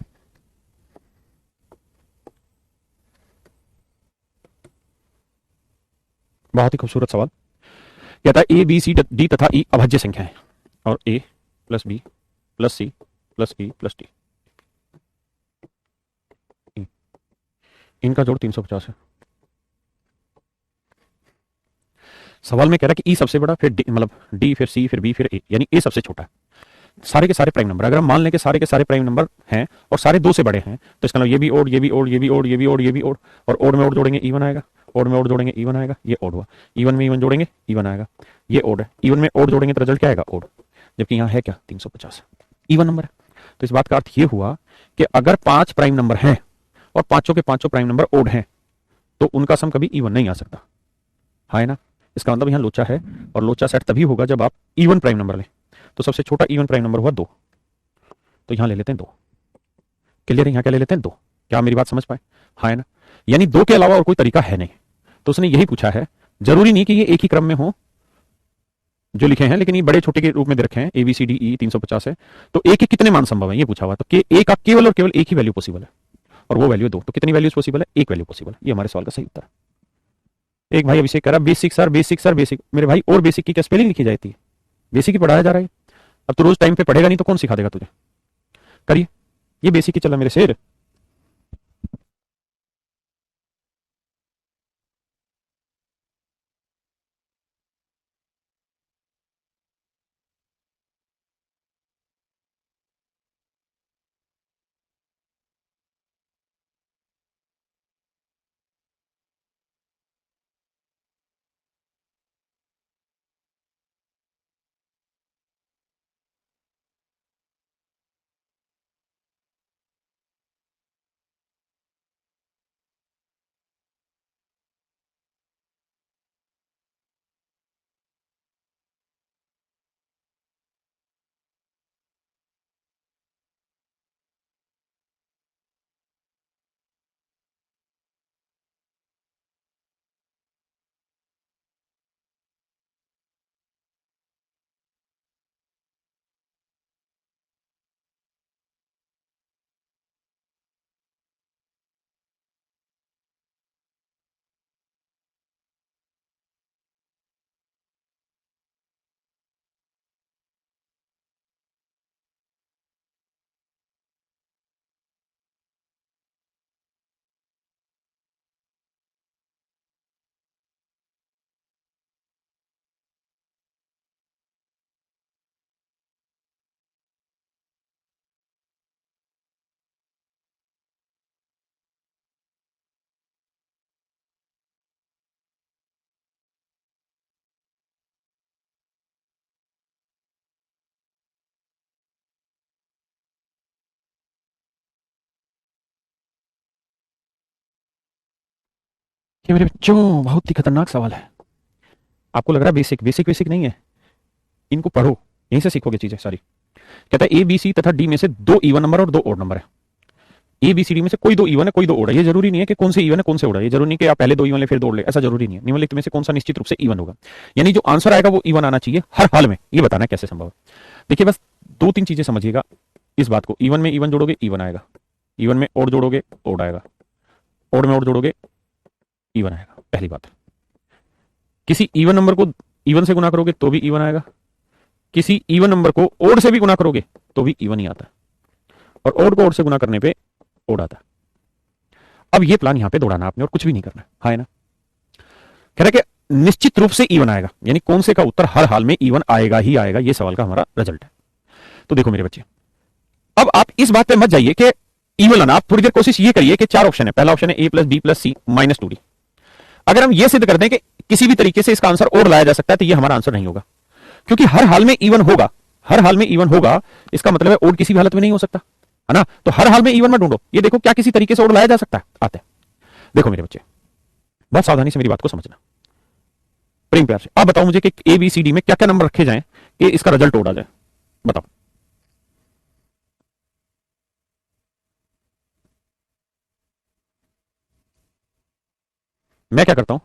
बहुत ही खूबसूरत सवाल। कहता है ए बी सी डी तथा ई अभाज्य संख्या है और A plus B plus C plus E plus D, इनका जोड़ 350 है। सवाल में कह रहा है कि ई सबसे बड़ा, फिर डी, मतलब डी, फिर सी, फिर बी, फिर ए, यानी ए सबसे छोटा है। सारे के सारे प्राइम नंबर, अगर हम मान लें कि सारे के सारे प्राइम नंबर हैं और सारे 2 से बड़े हैं, तो इसका मतलब ये भी ओड, ये भी ओड, ये भी ओड, ये भी ओड, ये भी ओड, और ओड में ओड जोड़ेंगे इवन आएगा, ओड में ओड जोड़ेंगे इवन आएगा, ये ओड हुआ। इवन में इवन जोड़ेंगे इवन आएगा, ये ओड है। इवन में ओड जोड़ेंगे तो रिजल्ट क्या आएगा? ओड। जबकि यहाँ है क्या? 350 इवन नंबर है। तो इस बात का अर्थ ये हुआ कि अगर 5 प्राइम नंबर हैं और पांचों के पांचों प्राइम नंबर ओड हैं, तो उनका सम कभी इवन नहीं आ सकता, है ना। इसका मतलब यहाँ लोचा है, और लोचा सेट तभी होगा जब आप इवन प्राइम नंबर लें। तो सबसे छोटा इवन प्राइम नंबर हुआ 2, तो यहां ले लेते हैं 2। क्लियर है? यहां क्या ले लेते हैं? 2। क्या मेरी बात समझ पाए? हाँ, है ना। यानी 2 के अलावा और कोई तरीका है नहीं। तो उसने यही पूछा है, जरूरी नहीं कि ये एक ही क्रम में हो जो लिखे हैं, लेकिन ये बड़े छोटे के रूप में दे रखे हैं, A B C D E 350 है, तो ए के कितने मान संभव है ये पूछा हुआ। तो ए का केवल और केवल एक ही वैल्यू पॉसिबल है, और वो वैल्यू 2। तो कितनी वैल्यूज पॉसिबल है? एक वैल्यू पॉसिबल है। ये हमारे सवाल का सही उत्तर है। एक भाई अभिषेक कह रहा basic sir, basic sir, basic. मेरे भाई, और बेसिक की क्या स्पेलिंग लिखी जाती है? बेसिक ही पढ़ाया जा रहा है। अब तो रोज टाइम पे पढ़ेगा नहीं तो कौन सिखा देगा तुझे? करिए, ये बेसिक ही चला मेरे शेर। ये मेरे बच्चों बहुत ही खतरनाक सवाल है। आपको लग रहा है बेसिक, बेसिक बेसिक नहीं है, इनको पढ़ो, यहीं से सीखोगे चीजें सारी। कहता है ए बी सी तथा डी में से 2 इवन नंबर और 2 ओड नंबर है। ए बी सी डी में से कोई 2 इवन है, कोई 2 ओड है। ये जरूरी नहीं है कि कौन से इवन है कौन से ओड है, ये जरूरी नहीं कि आप पहले 2 इवन ले फिर 2 ओड ले, ऐसा जरूरी नहीं है। निम्नलिखित में से कौन सा निश्चित रूप से इवन होगा, यानी जो आंसर आएगा वो इवन आना चाहिए हर हाल में, ये बताना है कैसे संभव है। देखिए बस 2-3 चीजें समझिएगा इस बात को। इवन में इवन जोड़ोगे इवन आएगा, इवन में ओड जोड़ोगे ओड आएगा, ओड में ओड जोड़ोगे इवन आएगा, पहली बात। किसी इवन नंबर को इवन से गुना करोगे तो भी इवन आएगा, किसी इवन नंबर को ओड से भी गुना करोगे तो भी इवन ही आता है, और ओड को ओड से गुना करने पे ओड आता है। अब ये प्लान यहां पे दौड़ाना आपने और कुछ भी नहीं करना है ना। कह रहे कि निश्चित रूप से इवन आएगा, यानी कौन से का उत्तर हर हाल में इवन आएगा ही आएगा, ये सवाल का हमारा रिजल्ट है। तो देखो मेरे बच्चे, अब आप इस बात पे मत जाइए कि इवन लाना, आप थोड़ी देर कोशिश ये करिए कि 4 ऑप्शन है। पहला ऑप्शन है ए प्लस बी प्लस सी माइनस 2डी। अगर हम ये सिद्ध कर दें कि किसी भी तरीके से इसका आंसर और लाया जा सकता है, तो ये हमारा आंसर नहीं होगा, क्योंकि हर हाल में इवन होगा। हर हाल में इवन होगा इसका मतलब है ओड किसी भी हालत में नहीं हो सकता, है ना। तो हर हाल में इवन मत ढूंढो, ये देखो क्या किसी तरीके से ओड लाया जा सकता है, आता है। देखो मेरे बच्चे, बहुत सावधानी से मेरी बात को समझना, प्रेम प्यार से। आप बताओ मुझे कि ए बी सी डी में क्या क्या नंबर रखे जाएं कि इसका रिजल्ट ओड आ जाए, बताओ। मैं क्या करता हूं,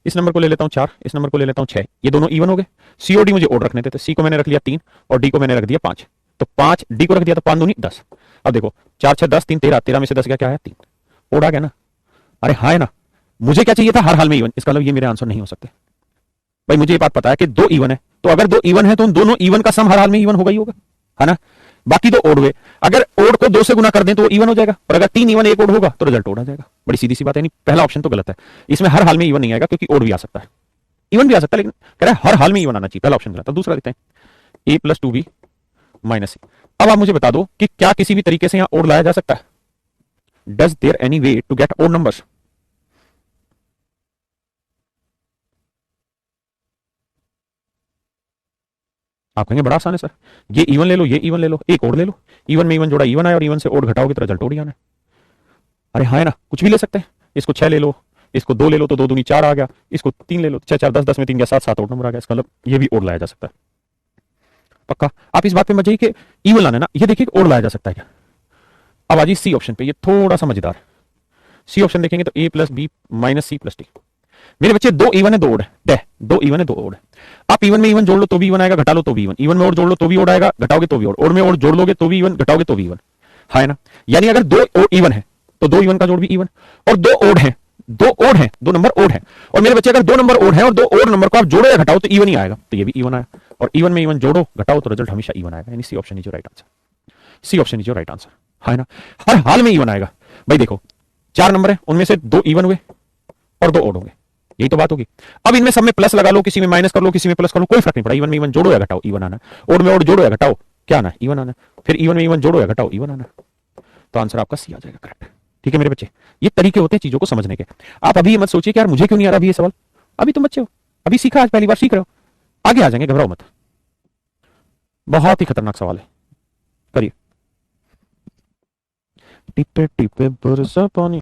इस नंबर को ले लेता हूं 4, इस नंबर को ले लेता हूं 6, ये दोनों इवन हो गए। सी और डी मुझे ओड रखने थे, सी को मैंने रख लिया 3 और डी को मैंने रख दिया 5। तो 5 डी को रख दिया तो 5 दूनी 10। अब देखो 4 6 10 3 13, 13 में से 10 क्या है 3, ओड आ गया ना। अरे हाँ है ना, मुझे क्या चाहिए था हर हाल में इवन, इसका मतलब ये मेरे आंसर नहीं हो सकते भाई। मुझे ये बात पता है कि 2 इवन है, तो अगर 2 इवन है तो उन दोनों इवन का सम हर हाल में इवन होगा ही होगा, है ना। बाकी तो ओड हुए, अगर ओड को 2 से गुना कर दें तो इवन हो जाएगा, और अगर 3 इवन 1 ओड होगा तो रिजल्ट ओड आ जाएगा। बड़ी सीधी सी बात है, नहीं पहला ऑप्शन तो गलत है, इसमें हर हाल में इवन नहीं आएगा, क्योंकि ओड भी आ सकता है, इवन भी आ सकता है, लेकिन कह रहा है हर हाल में इवन आना चाहिए, पहला ऑप्शन गलत है। दूसरा देखते हैं a प्लस 2b माइनस सी। अब आप मुझे बता दो कि क्या किसी भी तरीके से यहां ओड लाया जा सकता है? Does there any way to get odd numbers? आप कहेंगे बड़ा आसान है सर, ये इवन ले लो, ये इवन ले लो, एक ओड ले लो, इवन में इवन जोड़ा इवन आया, और इवन से ओड घटाओगे तो रिजल्ट ओड ही आना है। अरे हाँ है ना, कुछ भी ले सकते हैं, इसको 6 ले लो, इसको 2 ले लो तो 2 दूनी 4 आ गया, इसको 3 ले लो 6 4 10, 10 में 3 गया 7, 7 ओड नंबर आ गया, इसका मतलब ये भी ओड लाया जा सकता है। पक्का आप इस बात पे मत जाइए कि इवन लाना ना, ये देखिए ओड लाया जा सकता है क्या। अब आ जाइए सी ऑप्शन पे, ये थोड़ा सा मजेदार। सी ऑप्शन देखेंगे तो a plus B minus C plus D. मेरे बच्चे 2 इवन है 2 ओड है, 2 इवन है 2 ओड है। आप इवन में इवन जोड़ लो तो भी इवन आएगा, घटा लो तो भी इवन, इवन में ओड जोड़ लो तो भी ओड आएगा, घटाओगे तो भी ओड, ओड में ओड जोड़ लोगे तो भी इवन, घटाओगे तो भी इवन, है ना। यानी अगर 2 इवन है तो 2 इवन का जोड़ भी इवन, और 2 ओड है, 2 ओड है, 2 नंबर ओड है, और मेरे बच्चे अगर 2 नंबर ओड है और 2 ओड नंबर को आप जोड़ो या घटाओ तो इवन ही आएगा, तो ये भी इवन आया, और इवन में इवन जोड़ो घटाओ तो रिजल्ट हमेशा इवन आएगा, यानी C option is your right answer. C option is your right answer, है ना। हर हाल में इवन आएगा भाई। देखो 4 नंबर है, उनमें से 2 इवन हुए और 2 ओड होंगे, यही तो बात होगी। अब इनमें सब में प्लस लगा लो, किसी में माइनस कर लो, किसी में प्लस कर लो, कोई फर्क नहीं पड़ा, इवन में इवन जोड़ो या घटाओ इवन आना, ओड में ओड जोड़ो या घटाओ क्या आना, इवन आना, फिर इवन में इवन जोड़ो या घटाओ इवन आना, तो आंसर आपका सी आ जाएगा करेक्ट। ठीक है मेरे बच्चे, ये तरीके होते हैं चीजों को समझने के। आप अभी मत सोचिए कि यार मुझे क्यों नहीं आ रहा अभी ये सवाल, अभी तुम बच्चे हो, अभी सीखा, आज पहली बार सीख रहे हो, आगे आ जाएंगे, घबराओ मत। बहुत ही खतरनाक सवाल है, करिए। टिपे टिपे बरसा पानी।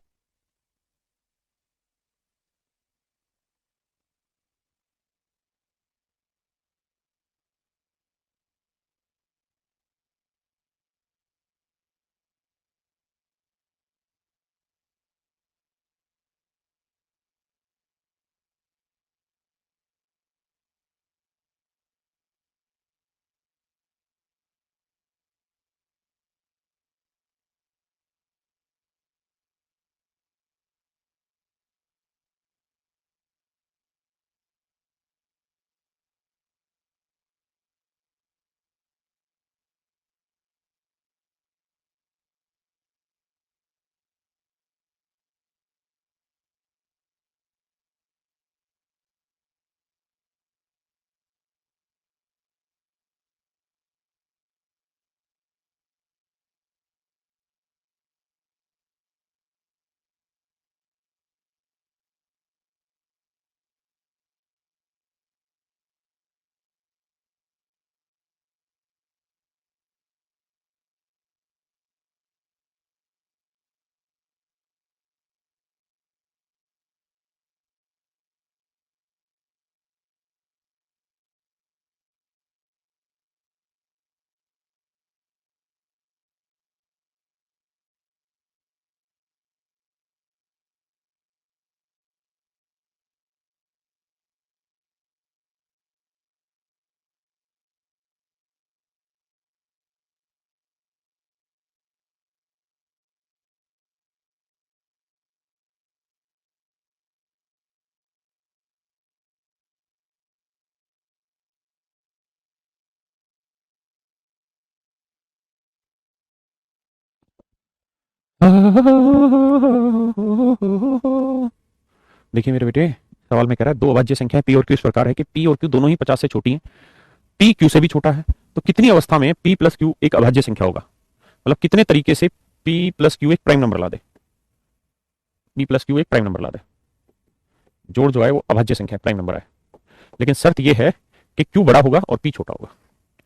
देखिए मेरे बेटे, सवाल में कह रहा है दो अभाज्य संख्याएं पी और क्यू इस प्रकार है कि पी और क्यू दोनों ही 50 से छोटी हैं, पी क्यू से भी छोटा है, तो कितनी अवस्था में पी प्लस क्यू एक अभाज्य संख्या होगा? मतलब कितने तरीके से पी प्लस क्यू एक प्राइम नंबर ला दे, पी प्लस क्यू एक प्राइम नंबर ला दे, जोड़ जो है वो अभाज्य संख्या प्राइम नंबर है, लेकिन शर्त यह है कि क्यू बड़ा होगा और पी छोटा होगा,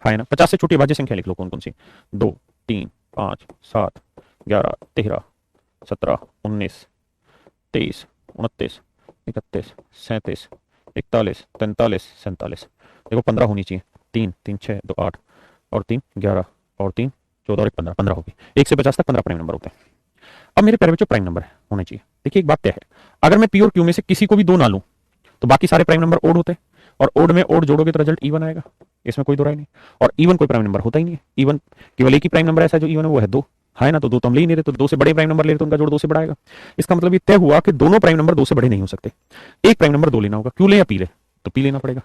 है ना। 50 से छोटी अभाज्य संख्या लिख लो कौन कौन सी, 2 3 5 7 11 13 17 19 23 29 31 37 41 43 47, देखो 15 होनी चाहिए, 3 3 6 2 8 और 3 11 और 3 14 और 1 15, 15 होगी। 1 से 50 तक 15 प्राइम नंबर होते हैं। अब मेरे प्यारे बच्चों प्राइम नंबर होने चाहिए। देखिए एक बात तय है, अगर मैं पी और क्यू में से किसी को भी दो ना लूं तो बाकी सारे प्राइम नंबर ओड होते हैं, और ओड में ओड जोड़ोगे तो रिजल्ट इवन आएगा, इसमें कोई दो राय नहीं। और इवन कोई प्राइम नंबर होता ही नहीं है, इवन केवल एक ही प्राइम नंबर ऐसा है जो इवन है, वो है दो, है ना। तो दो तो हम ले ही नहीं रहे, तो दो से बड़े प्राइम नंबर ले रहे तो उनका जोड़ दो से बड़ा आएगा। इसका मतलब ये तय हुआ कि दोनों प्राइम नंबर दो से बड़े नहीं हो सकते, एक प्राइम नंबर दो लेना होगा। क्यों ले या पी ले, तो पी लेना पड़ेगा।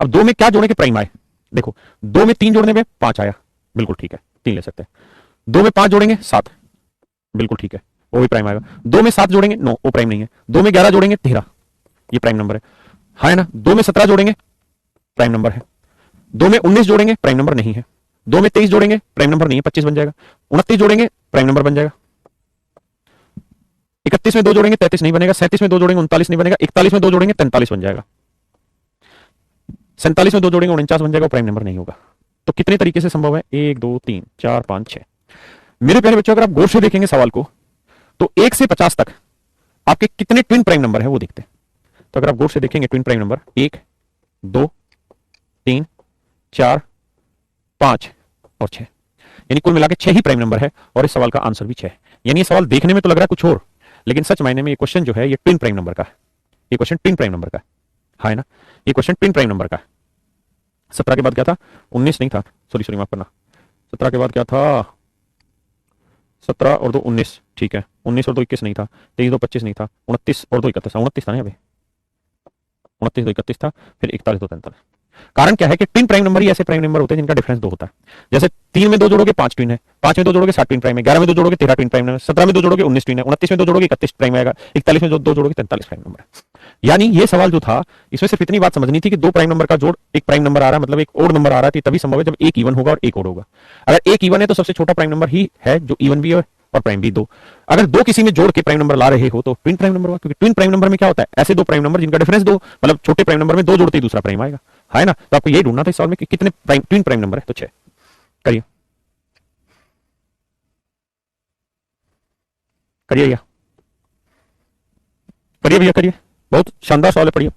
अब दो में क्या जोड़े के प्राइम आए, देखो दो में तीन जोड़ने में पांच आया, बिल्कुल ठीक है, तीन ले सकते हैं। दो में पांच जोड़ेंगे सात, बिल्कुल ठीक है, वो भी प्राइम आएगा। दो में सात जोड़ेंगे नो, वो प्राइम नहीं है। दो में 11 जोड़ेंगे 13, ये प्राइम नंबर है ना। दो में 17 जोड़ेंगे प्राइम नंबर है। दो में 19 जोड़ेंगे प्राइम नंबर नहीं है। दो में 23 जोड़ेंगे प्राइम नंबर नहीं है, 25 बन जाएगा। 29 जोड़ेंगे प्राइम नंबर बन जाएगा। 31 में दो जोड़ेंगे 33 नहीं बनेगा। 37 में दो जोड़ेंगे 39 नहीं बनेगा। 41 में दो जोड़ेंगे 43 बन जाएगा। 47 में दो जोड़ेंगे 49 बन जाएगा, प्राइम नंबर नहीं होगा। तो कितने तरीके से संभव है, 1 2 3 4 5 6। मेरे प्यारे बच्चों, अगर आप गौर से देखेंगे सवाल को, तो 1 से 50 तक आपके कितने ट्विन प्राइम नंबर है वो देखते हैं। तो अगर आप गौर से देखेंगे ट्विन प्राइम नंबर 1 2 3 4 5 और 6, यानी कुल मिलाकर 6 ही प्राइम नंबर है, और इस सवाल का आंसर भी 6 है। यानी ये सवाल देखने में तो लग रहा है कुछ और, लेकिन सच मायने में ये क्वेश्चन जो है ये ट्विन प्राइम नंबर का है। ये क्वेश्चन ट्विन प्राइम नंबर का है ना, ये क्वेश्चन ट्विन प्राइम नंबर का है। 17 के बाद क्या था, 19 नहीं था, सॉरी माफ करना। 17 के बाद क्या था, 17 और 2 19, ठीक है। 19 और 2 21 नहीं था। 23 2 25 नहीं था। 29 और 2 31 था, 29 था ना अभी, 29 2 31 था, फिर 41 2 43। कारण क्या है कि ट्विन प्राइम नंबर ही ऐसे प्राइम नंबर होते हैं जिनका डिफरेंस दो होता है। जैसे 3 में दो जोड़ोगे 5 ट्विन है, 5 में दो जोड़ोगे 7 ट्विन प्राइम है, 11 में दो जोड़ोगे 13 ट्विन प्राइम है, 17 में दो जोड़ोगे 19 ट्विन है, 29 में दो जोड़ोगे 31 प्राइम आएगा, 41 में दो जोड़ोगे 43 प्राइम नंबर है। यानी ये सवाल जो था इसमें सिर्फ इतनी बात समझनी थी कि दो प्राइम नंबर का जोड़ एक प्राइम नंबर आ रहा है, मतलब एक ओड नंबर आ रहा है, तो तभी संभव है जब एक इवन होगा और एक ओड होगा। अगर एक इवन है तो सबसे छोटा प्राइम नंबर ही है जो इवन भी है और प्राइम भी दो। अगर दो किसी में जोड़ के प्राइम नंबर ला रहे हो तो ट्विन प्राइम नंबर हुआ, क्योंकि ट्विन प्राइम नंबर में क्या होता है, ऐसे दो प्राइम नंबर जिनका डिफरेंस दो, मतलब छोटे प्राइम नंबर में दो जोड़ते ही दूसरा प्राइम आएगा, है ना। तो आपको यही ढूंढना था इस सवाल में कि कितने प्राइम ट्विन प्राइम नंबर है, तो 6। करिए करिए भैया, करिए भैया करिए, बहुत शानदार सवाल है, पढ़िए।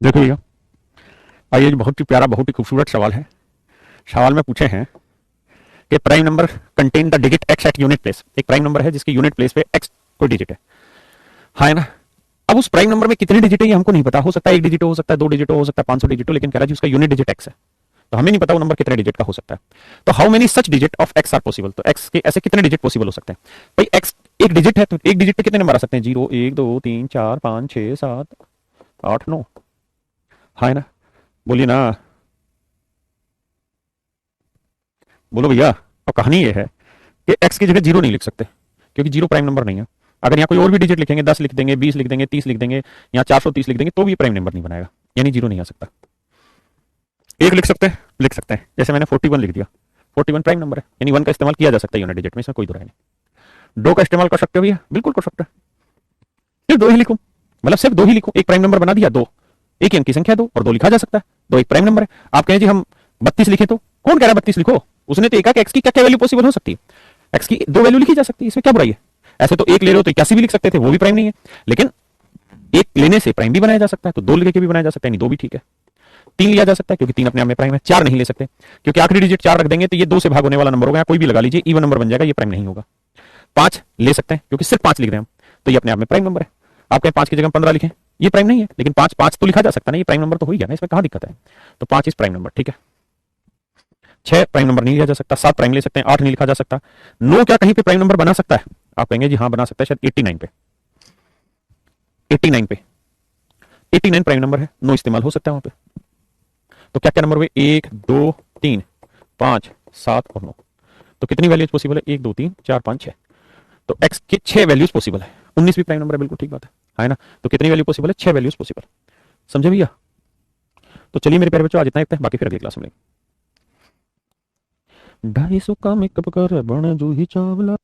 देखो भैया, आइए, बहुत ही प्यारा बहुत ही खूबसूरत सवाल है। सवाल में पूछे हैं कि prime number contain the digit X at unit place. एक प्राइम नंबर है जिसकी यूनिट प्लेस पे एक्स कोई डिजिट है ना। अब उस प्राइम नंबर में कितने डिजिट है ये हमको नहीं पता, हो सकता है एक डिजिट हो सकता है दो डिजिट हो सकता है 500 डिजिट हो, लेकिन कह रहा है जी उसका यूनिट डिजिट एक्स है, तो हमें नहीं पता वो नंबर कितने डिजिट का हो सकता है। तो how many such digit of X are possible, तो एक्स के ऐसे कितने डिजिट पॉसिबल हो सकते हैं। भाई एक्स एक डिजिट है, तो एक डिजिट पे कितने नंबर आ सकते हैं, 0 1 2 3 4 5 6 7 8 9, है ना। बोलिए ना, बोलो भैया। और कहानी ये है कि एक्स की जगह जीरो नहीं लिख सकते, क्योंकि जीरो प्राइम नंबर नहीं है। अगर यहाँ कोई और भी डिजिट लिखेंगे, 10 लिख देंगे, 20 लिख देंगे, 30 लिख देंगे, या 430 लिख देंगे, तो भी प्राइम नंबर नहीं बनाएगा, यानी जीरो नहीं आ सकता। एक लिख सकते हैं, जैसे मैंने 41 लिख दिया, 41 प्राइम नंबर है, यानी 1 का इस्तेमाल किया जा सकता है यूनिट डिजिट में, इसमें कोई दो राय नहीं। 2 का इस्तेमाल कर सकते हो भैया, बिल्कुल कर सकते हैं, सिर्फ 2 ही लिखो, मतलब सिर्फ 2 ही लिखो, एक प्राइम नंबर बना दिया, 2 एक ही अंक की संख्या 2 और 2 लिखा जा सकता है, 2 एक प्राइम नंबर है। आप कहें जी हम 32 लिखे, तो कौन कह रहा है 32 लिखो? उसने तो एक एक्स की क्या क्या वैल्यू पॉसिबल हो सकती है, एक्स की 2 वैल्यू लिखी जा सकती है, इसमें क्या बुराई है? ऐसे तो एक ले रहे हो तो 81 भी लिख सकते थे, वो भी प्राइम नहीं है, लेकिन एक लेने से प्राइम भी बनाया जा सकता है, तो 2 लेके भी बनाया जा सकता है, नहीं 2 भी ठीक है। 3 लिया जा सकता है क्योंकि 3 अपने आप में प्राइम है। 4 नहीं ले सकते क्योंकि आखिरी डिजिट 4 रख देंगे तो ये 2 से भाग होने वाला नंबर होगा, कोई भी लगा लीजिए, इवन नंबर बन जाएगा, ये प्राइम नहीं होगा। 5 ले सकते हैं क्योंकि सिर्फ 5 लिख रहे हैं हम, तो ये अपने आप में प्राइम नंबर है। आप कहें 5 की जगह 15 लिखें, ये प्राइम नहीं है, लेकिन 5 5 तो लिखा जा सकता है ना, ये प्राइम नंबर तो हो ही गया ना, इसमें कहां दिक्कत है? तो 5 इस प्राइम नंबर, ठीक है। 6 प्राइम नंबर नहीं लिया जा सकता, 7 प्राइम ले सकते हैं, 8 नहीं लिखा जा सकता। 9 क्या कहीं पे प्राइम नंबर बना सकता है? आप कहेंगे जी हाँ बना सकता है, शायद 89 पे, 89 पे 89 प्राइम नंबर है, 9 इस्तेमाल हो सकता है वहां पे। तो क्या क्या नंबर हुए? 1 2 3 5 7 और 9। तो कितनी वैल्यूज पॉसिबल है? 1 2 3 4 5 6। तो x के 6 वैल्यूज पॉसिबल है। 19 भी प्राइम नंबर है, बिल्कुल ठीक बात है ना? तो कितनी वैल्यू पॉसिबल है? 6 वैल्यूज पॉसिबल। समझे भैया? तो चलिए मेरे प्यारे बच्चों, आज इतना ही, बाकी फिर अगली क्लास में। 250 का मेकअप कर बन जूही चावला।